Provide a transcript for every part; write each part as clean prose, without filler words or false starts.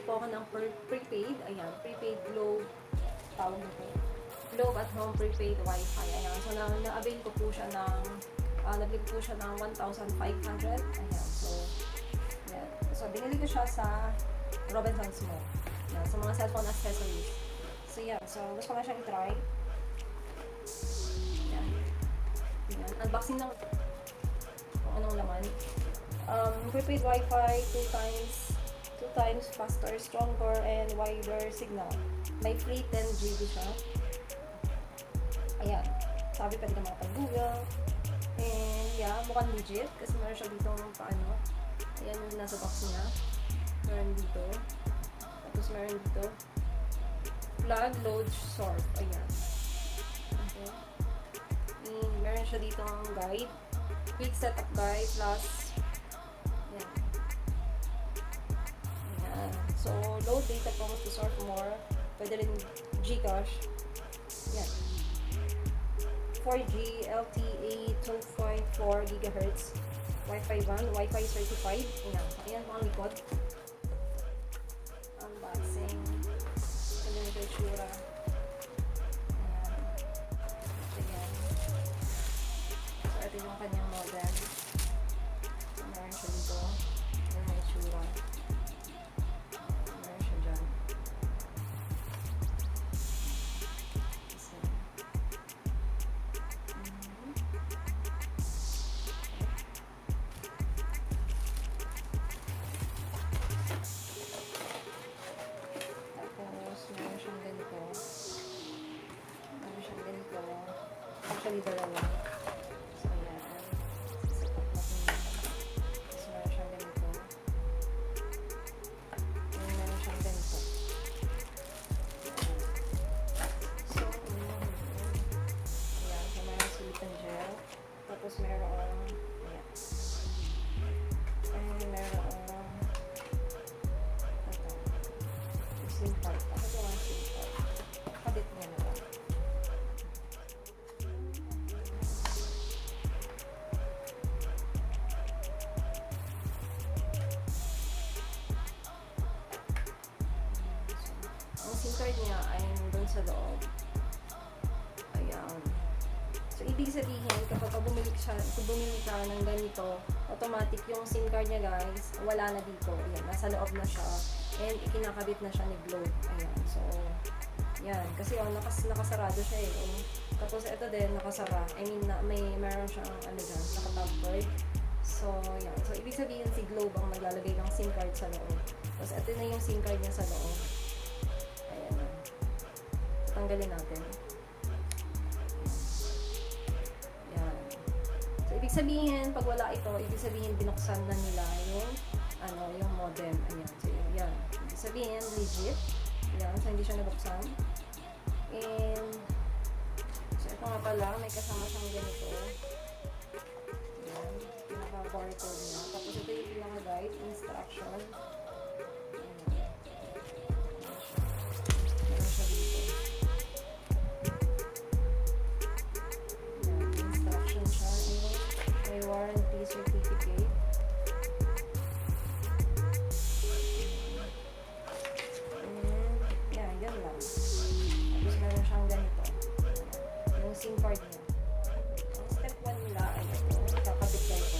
po ako ng prepaid. Ayan, prepaid Globe. Tawag nito. Globe at home prepaid Wi-Fi. Ayan. So, na-avail ko po siya ng nabili ko po siya ng 1,500. Ayan. So, ayan. So, binili ko siya sa Robinsons Mall. Ayan. Sa mga cellphone accessories. So, yan. So, gusto ko na siyang i-try. Ayan. Ayan. Unboxing ng kung anong laman. Prepaid Wi-Fi, 2 times faster, stronger, and wider signal. May free 10 GB siya. Ayan. Sabi pwede ka makapag-Google. And yeah, mukhang legit. Kasi meron siya dito paano. Ayan yung nasa box niya. Meron dito. Tapos meron dito. Plug, load, sort. Ayan. Okay. And meron siya dito ang guide. Quick setup guide plus ayan. Ayan. So, load data promise to sort more. Pwede rin Gcash. Ayan. 4G, LTE, 2.4 GHz, Wi-Fi 1, Wi-Fi certified. Ayan. Ayan mga likod. Unboxing. Ayan ito yung tsura. Ayan. Ayan. So, ito yung kanyang modem. So, meron siya dito. Ayan yung tsura. Meron siya dyan. Actually, dalawa. So, ayan. Sisipot natin yan. Tapos meron siyang ganito. And meron siyang ganito. So, ayan. So, meron silicone gel. Tapos meron ayan. And meron ito. Yung SIM card. Ako ito ang SIM card. Kabit niya na lang. SIM card niya ay doon sa loob. Ayan. So, ibig sabihin, kapag bumili ka ng ganito, automatic yung SIM card niya, guys, wala na dito. Ayan, nasa loob na siya. And, ikinakabit na siya ni Globe. Ayan. So, yan. Kasi, nakasarado siya eh. Tapos, ito din, nakasara. I mean, meron siyang, dyan, naka-tabloid. So, yan. So, ibig sabihin, si Globe ang naglalagay ng SIM card sa loob. Tapos, ito na yung SIM card niya sa loob. Tanggalin natin. Yan. So, ibig sabihin, pag wala ito, ibig sabihin, binuksan na nila yung, yung modem. Ayan. So, yan. Ibig sabihin, legit. Yan. So, hindi siya nabuksan. And, so, ito nga pala, may kasama siyang ganito. Yan. Pinaka-barcode niya. Tapos, ito yung pinaka-guide, instruction. Meron siya dito. Warranty certificate. And, yeah, yun lang. Tapos meron siyang ganito. Yung SIM card niya. Ang step 1 nila ay ito. Kakabit na ito.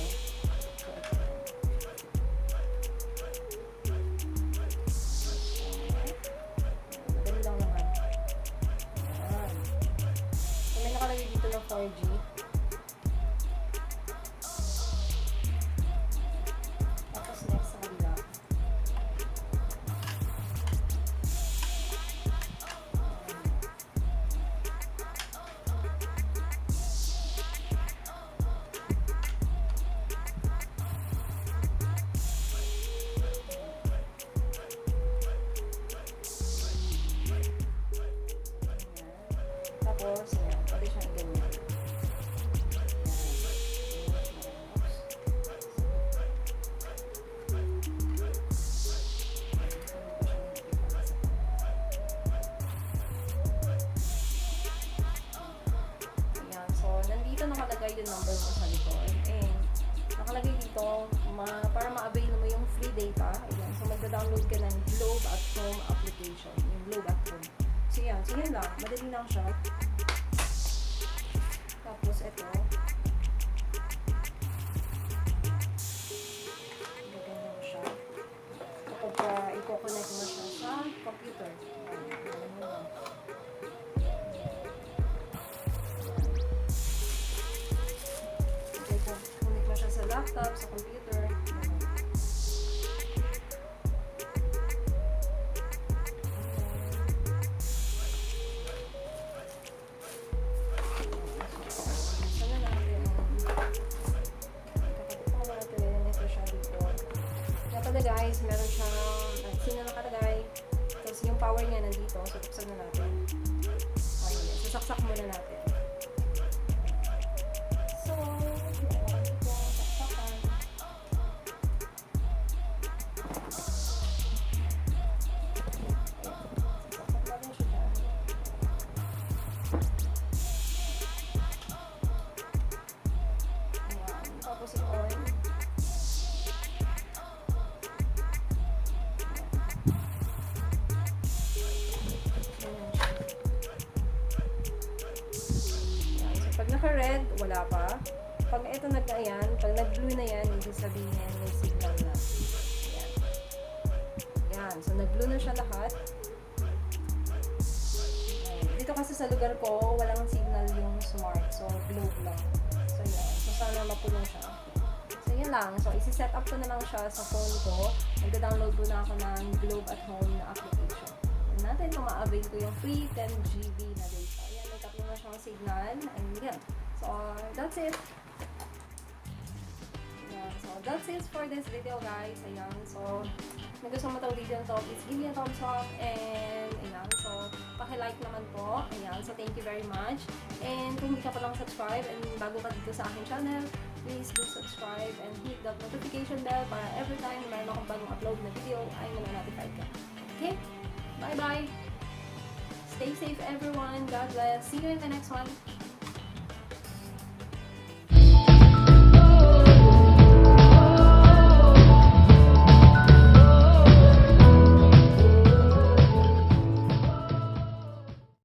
So, ito. Madali lang naman. Ayan. So, may nakalagay dito ng 4G. Tapos, ayan, pwede siyang ganyan. Ayan, so, nandito nakalagay yung number mo sa likod. And, nakalagay dito, para ma-avail mo yung free data. Ayan, so, magda-download ka ng Globe at Home application. Yung Globe at Home. So yan lang. Madali lang siya. Tapos ito. Ganyan lang siya. Kapag i-connect mo siya sa computer. Connect mo siya sa laptop, sa computer. Guys, meron siyang sino nakalagay. Tapos yung power niya nandito. So, buksan na natin. Okay, sasaksak muna natin. So, dito, saksakan. Sasaksak natin siya dyan. Ayan. Tapos i-on. Pag naka-red, wala pa. Pag ito nag-ayan, pag nag-blue na yan, ibig sabihin may signal na. Ayan. Ayan. So, nag-blue na siya lahat. Ayan. Dito kasi sa lugar ko, walang signal yung smart. So, globe lang. So, yan. So, sana mapulong siya. So, yan lang. So, isi-set up ko na lang siya sa phone ko. Nag-download ko na ako ng Globe at Home na application. Yan natin kung ma-avail ko yung free 10 GB na data. Na siyang signal, and yan. So, that's it. Yeah, so, that's it for this video, guys. Ayan. So, kung gusto mo itong video to, please give me a thumbs up, and ayan. So, paki-like naman po. Ayan. So, thank you very much. And kung hindi ka pa lang subscribe, and bago ka dito sa aking channel, please do subscribe and hit the notification bell para every time mayroon akong bagong upload na video, ay mana-notify ka. Okay? Bye-bye! Stay safe, everyone. God bless. See you in the next one.